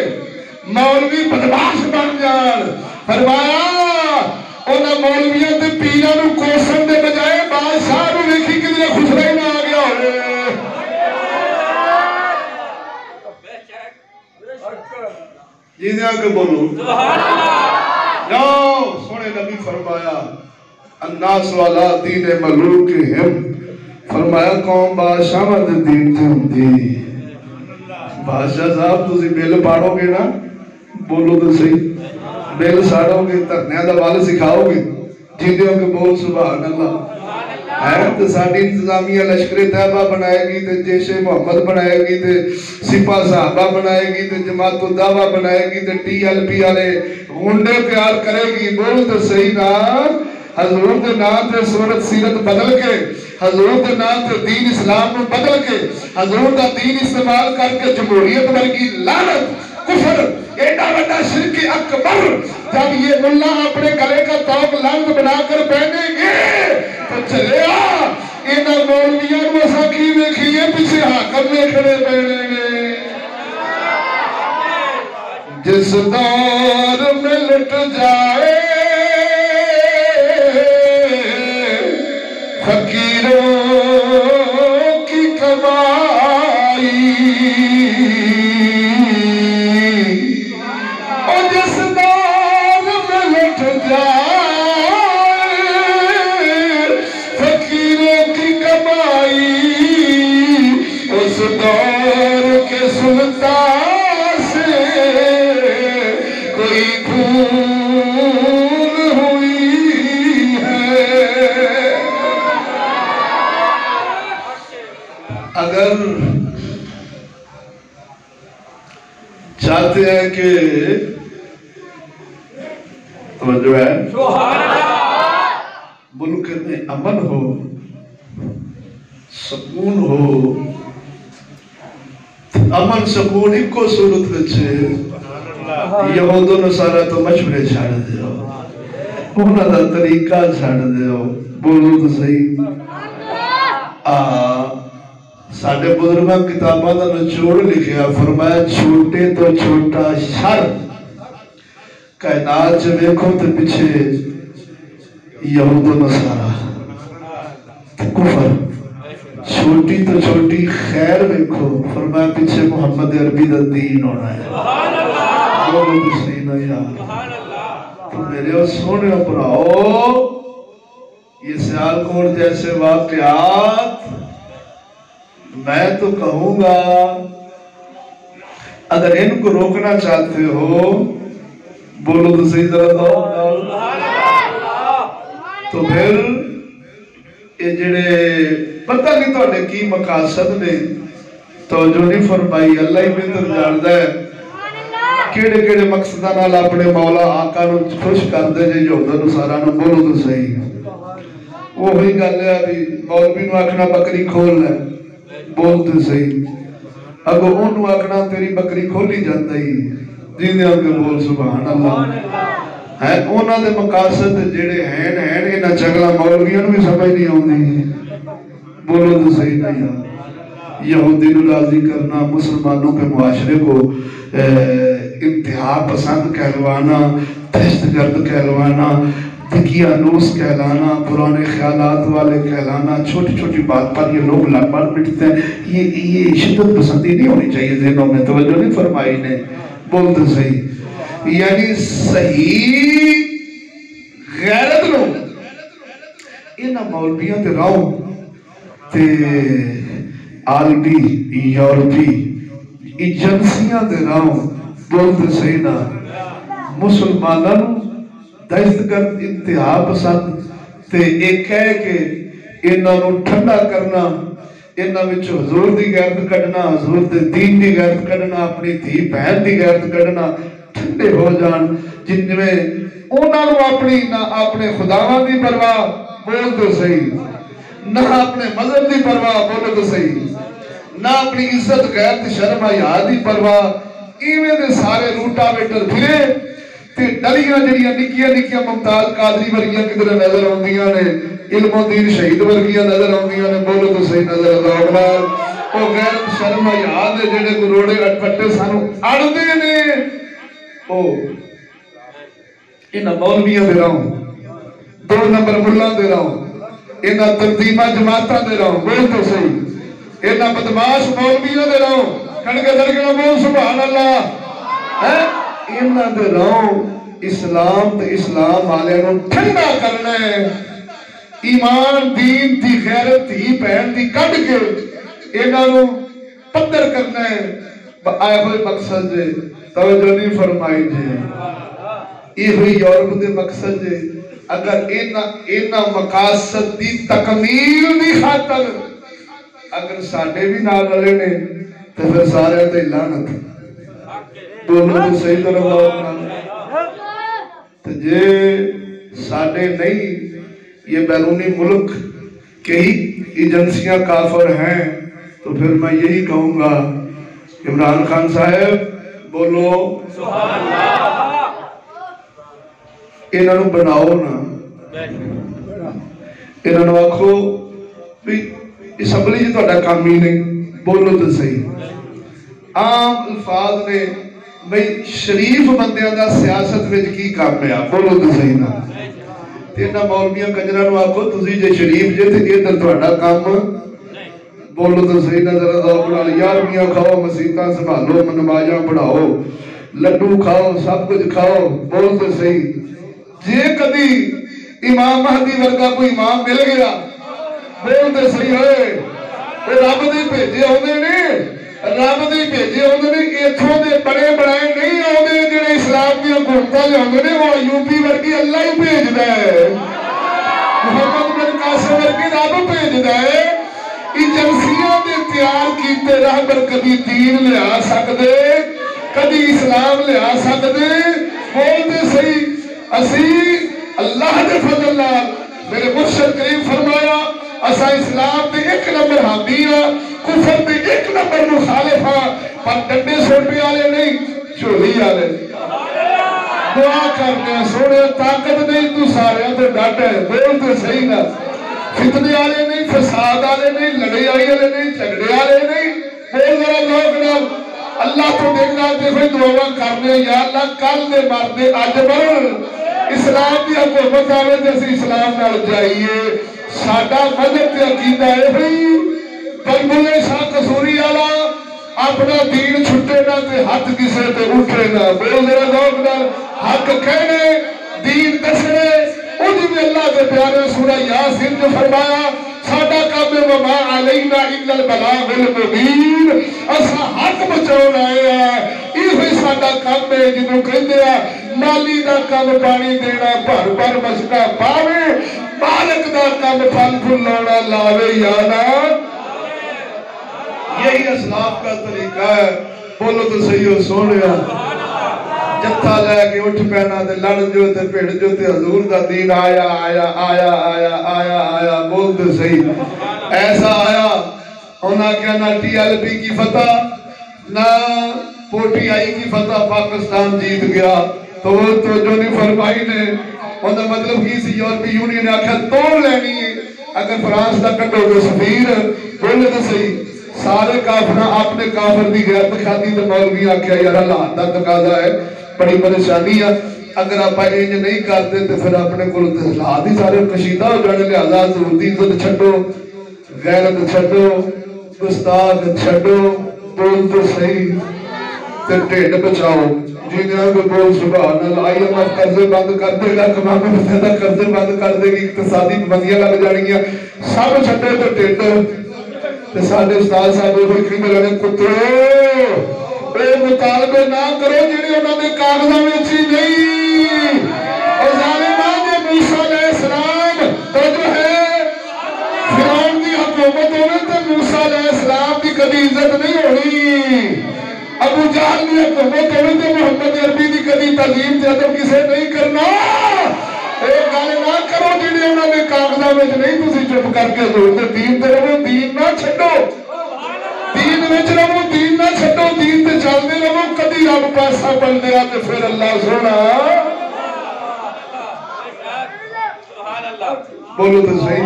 مولوی بدماش بن جان. فرمایا انہاں مولویاں تے پیراں نو کوسن دے بجائے بادشاہ نو ویکھی کدے خسرے نہ آ گیا ہوئے. جی دے آگے بولو سبحان اللہ. جاؤ سونے نبی فرمایا الناس والا دین ملوکہم, فرمایا قوم بادشاہ دے دین تے ہوندی. بادشاہ صاحب تسی بل پاڑو گے نا, بولو تو صحیح, بل ساڑو گے ترنیاں دا وال سکھاؤ گے, جیندے ہو کے بول سبحان اللہ. تو ساڑی انتظامیہ لشکر طیبہ بنائے گی, تے جیش محمد بنائے گی, تے سپاہ صحابہ بنائے گی, تے جماعت الدعوہ بنائے گی, تے TLP والے غنڈے تیار کرے گی. بول تو صحیح نا. حضور دے نام تے صورت سیرت بدل کے, حضور دے نام تے دین اسلام میں بدل کے, حضور دا دین استعمال کر کے جمہوریت ورگی لعنت کفر ایڈا بڑا شرک اکبر جب یہ ملا اپنے گلے کا توق لعنت بنا کر پہنیں گے تو چلے انہاں مولویاں نو اساں کی ویکھیے پیچھے انتہا کرنے کھڑے پینے نے جس دور میں لٹ جائے فقیروں کی کمائی اور جس دور میں لٹ جائے فقیروں کی کمائی اس دور کے سلطان سے کوئی بھول ہوئی ہے اگر چاہتے ہیں کہ توجہ ہے ملک میں امن ہو سکون ہو امن سکون ایک کو صورت بچے یہود و نصارہ تو مشورے چھاڑ دے ہو انہاں دا طریقہ چھاڑ دے ہو بولو تو صحیح ساڑھے بزرگاں کتاباں دا نچوڑ لکھیا فرمایا چھوٹے تو چھوٹا شر کائنات سے دیکھو تو پیچھے یہود و نصارہ کفر چھوٹی تو چھوٹی خیر دیکھو فرمایا پیچھے محمد عربی دا دین ہونا ہے بولو تو صحیح نہ یار تو میرے سونے پراؤ یہ سیالکوٹ جیسے واقعات میں تو کہوں گا اگر ان کو روکنا چاہتے ہو بولو تو صحیح طرح دو تو پھر یہ جڑے پتہ نہیں تو نے کی مقاصد نے توجہ نہیں فرمائی اللہ ہی بہتر جاندہ ہے کیڑے کیڑے مقصدہ نال اپنے مولا آقا نو خوش کر دے جے جو دنو سارا نو بولو تو صحیح وہی گل ہے ابھی مولوی نو آکھنا بکری کھول لے بولتے صحیح اگو انہوں آکھنا تیری بکری کھولی جاتا ہی جیندے آنکہ بول سبحان اللہ ہے انہوں دے مقاصد جڑے ہیں انہاں جگلہ مولویاں بھی سمجھ نہیں ہوندی بولو تو صحیح نہیں یہودی نو راضی کرنا مسلمانوں کے معاشرے کو انتہا پسند کہلوانا دہشت گرد کہلوانا دقیانوس کہلانا پرانے خیالات والے کہلانا چھوٹی چھوٹی بات پر یہ لوگ لڑ مٹتے ہیں یہ شدت پسندی نہیں ہونی چاہیے ذہنوں میں توجہ نہیں فرمائی نے بولتے صحیح یعنی صحیح غیرت لو انہاں مولویاں تے راؤں تے عالمی یورپی ایجنسیاں دے راؤں بولتے صحیح نا مسلمانوں دہشت گرد انتہا پسند تے ایک ہے کہ انہاں نو ٹھنڈا کرنا انہاں وچ حضور دی غیرت کڈنا حضور دے دین دی غیرت کڈنا اپنی دھی بہن دی غیرت کڈنا ٹھنڈے ہو جان جن میں انہاں نو اپنی نہ اپنے خداواں دی پرواہ بول تو صحیح نہ اپنے مذہب دی پرواہ بولو تو صحیح نہ اپنی عزت غیرت شرم حیا دی پرواہ ایویں دے سارے روٹا ویٹر پھرے تے ڈلیاں جڑیاں نکیاں نکیاں ممتاز قادری ورگیاں کدھر نظر آندیاں نے علم و دین شہید ورگیاں نظر آندیاں نے بولو تو صحیح نظر آندیاں او غیرت شرم حیا دے جڑے کو روڑے اٹپٹے سانو اڑدے نے او انہاں مولویاں دے راؤں 2 نمبر ملہ دے راؤں انہاں تنظیمہ جماعتاں دے راؤں بول تو صحیح انہاں بدماش مولویاں دے راؤں کھڑکے درگنہ بول سبحان اللہ انہاں دے راؤں اسلام تے اسلام والے نو ٹھنڈا کرنا ہے ایمان دین دی غیرت دی بہن دی کڈ کے انہاں نو پدر کرنا ہے آئے ہوئے مقصد جے توجہ نہیں فرمائی جے یہ ہوئی یورپ دے مقصد جے اگر اینا مقاصد دی تکمیل دی خاطر اگر ساڑھے بھی نہ لڑے نے تو پھر سارے تے لعنت بولو تو صحیح طرح اللہ تو جے ساڑھے نہیں یہ بیرونی ملک کے ہی ایجنسیاں کافر ہیں تو پھر میں یہی کہوں گا عمران خان صاحب بولو سبحان اللہ انہوں نے بناؤ نا انہوں نے آکھو بھی اسمبلی جی تو کام ہی نہیں بولو تو صحیح عام الفاظ نے بھئی شریف بندیاں دا سیاست وچ کی کام ہے بولو تو صحیح نا تینا مولویاں کنجراں نو آکھو تسی جے شریف جے تے ادھر تہاڈا کام بولو تو صحیح نا ذرا ذوق نال یارویاں کھاؤ مسیتاں سنبھالو نمازاں پڑھاؤ لڈو کھاؤ سب کچھ کھاؤ بول تو صحیح جے کبھی امام مہدی ورگا کوئی امام مل گیا بول تو صحیح ہوئے رب دے بھیجے ہوندے نے رب دے بھیجے ہوندے نے ایتھوں دے بڑے بڑائے نہیں ہوندے جڑے اسلام دی حکومتاں لیاندے نے وہ یوپی ورگی اللہ ہی بھیجدا ہے محمد بن قاسم ورگی رب بھیجدا ہے ایجنسیاں دے تیار کیتے رہبر کبھی دین لیا سکدے کبھی اسلام لیا سکدے بولتے صحیح اسی اللہ دے فضل نال میرے مرشد کریم فرمایا اسا اسلام دے ایک نمبر حامی ہاں کفر دے ایک نمبر مخالف ہاں پر ڈنڈے سوٹے والے نہیں چولی والے دعا کرنے سونے طاقت نہیں تو سارے تو ڈٹ ہے بولتے صحیح نا فتنے والے نہیں فساد والے نہیں لڑائی والے نہیں جھگڑے والے نہیں بول ذرا لوگ نال اللہ تو دیکھنا دیکھو دعا کرنے یا اللہ کل دے مردے اج مر اسلام دی حکومت آوے تے اسی اسلام نال جائیے ساڈا مذہب تے عقیدہ ہے بھئی بلبل شاہ قصوری والا اپنا دین چھٹے نہ تے ہاتھ کسے تے اٹھے نہ بول ذرا ذوق نال حق کہنے دین دسنے اُج میں اللہ کے پیارے سورہ یاسین جو فرمایا ساڈا کام وما علینا الا البلاغ المبین اسا حق بچاؤ آئے ہیں یہ ساڈا کام ہے جنوں کہندے ہیں مالی دا کام پانی دینا بھر بھر مشکا پاوے مالک دا کام پھل پھول لانا لاوے یا نہ یہی اسلاف کا طریقہ ہے بولو تو صحیح ہو سونیا جتھا لے کے اٹھ پینا تے لڑ جو تے پھڑ جو تے حضور دا دین آیا آیا آیا آیا آیا آیا بول تے صحیح ایسا آیا ہونا کیا نہ ٹی ایل پی کی فتح نہ پوٹی آئی کی فتح پاکستان جیت گیا تو وہ تو جو نہیں فرمائی نے ہونا مطلب کی سی یورپی یونین نے آکھا توڑ لینی ہے اگر فرانس دا کٹو گے سفیر بولے تو صحیح سارے کافرہ اپنے کافر دی غیرت کھاتی تو مولوی آکھا یار اللہ دا تقاضا ہے بڑی پریشانی ہے اگر آپ انج نہیں کرتے تو پھر اپنے کو حالات ہی سارے کشیدہ ہو جانے لہذا حضور دی عزت چھڈو غیرت چھڈو گستاخ چھڈو بول تو صحیح تے ڈھڈ بچاؤ جنہاں کو بول سبحان اللہ آئی ایم ایف قرضے بند کر دے گا اقوام متحدہ قرضے بند کر دے گی اقتصادی پابندیاں لگ جانی گیا سب چھڈو تو ڈھڈ تے سارے استاد صاحب کوئی کہندے رہنے کترو اے مطالبے نہ کرو جڑے انہاں دے کاغذاں وچ ہی نہیں او ظالماں دے موسیٰ علیہ السلام تو جو ہے فرعون دی حکومت ہونے تے موسیٰ علیہ السلام دی کبھی عزت نہیں ہونی ابو جہل دی حکومت ہونے تے محمد عربی دی کبھی تعظیم تے ادب کسے نہیں کرنا اے گل نہ کرو جڑے انہاں دے کاغذاں وچ نہیں تسی چپ کر کے حضور دے دین تے رہو دین نہ چھڈو دین وچ رہو دین نہ چھڈو دین تے چلدے رہو کدی رب پاسا بن دیا تے پھر اللہ سونا بولو تو صحیح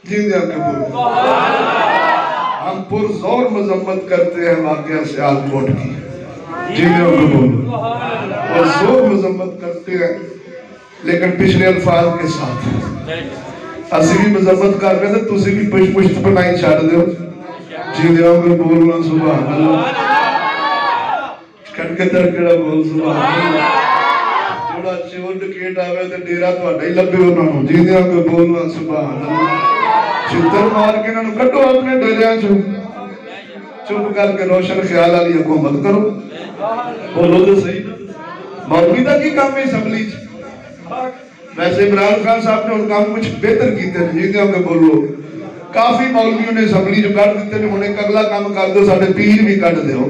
جیندے کے بولو ہم پر زور مذمت کرتے ہیں واقعہ سیالکوٹ کی جیندے کے بولو اور زور مذمت کرتے ہیں لیکن پچھلے الفاظ کے ساتھ اسی بھی مذمت کر رہے تھے تو اسی بھی پشت پنائی چھاڑ دے ہو جی دے ہوں گے بولنا سبحان اللہ کٹ کے ترکڑا بول سبحان اللہ جوڑا چور ڈکیٹ آوے تے ڈیرا تو اڈائی لبے ہو نہ جی دے ہوں گے بولنا سبحان اللہ چھتر مار کے نہ کٹو اپنے ڈیرے چھو چپ کر کے روشن خیال علی حکومت کرو بولو تو صحیح مولوی دا کی کام ہے اسمبلی ویسے عمران خان صاحب نے ان کام کچھ بہتر کیتے ہیں جی دے بولو کافی مولویوں نے اسمبلی جو کٹ دیتے ہیں انہیں اگلا کام کر دو ساڑھے پیر بھی کٹ دے ہو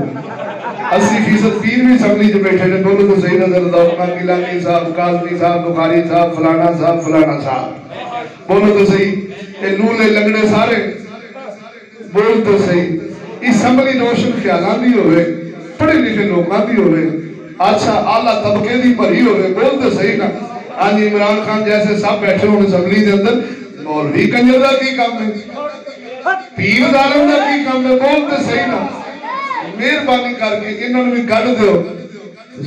80% پیر بھی اسمبلی جو بیٹھے ہیں بولو تو صحیح نظر دوقنا گیلانی صاحب کاظمی صاحب بخاری صاحب فلانا صاحب بولو تو صحیح اے لولے لگڑے سارے بول تو صحیح اسمبلی روشن خیالان بھی ہوئے پڑھے لکھے لوگاں بھی ہوئے اچھا اعلیٰ طبقے دی بھری ہوئے بول تو صحیح نا آج عمران خان جیسے سب بیٹھے ہوئے اسمبلی دے اندر مولوی کنجر دا کی کام ہے پیر ظالم دا کی کام ہے بولتے صحیح نا مہربانی کر کے انہوں نے بھی گل دیو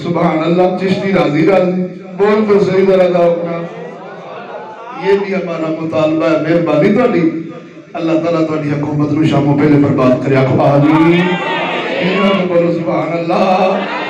سبحان اللہ چشتی راضی راضی بول تو صحیح ذرا دا اپنا یہ بھی ہمارا مطالبہ ہے مہربانی تو نہیں اللہ تعالیٰ تو نہیں حکومت نو شاموں پہلے برباد کریا کو آمین بولو سبحان اللہ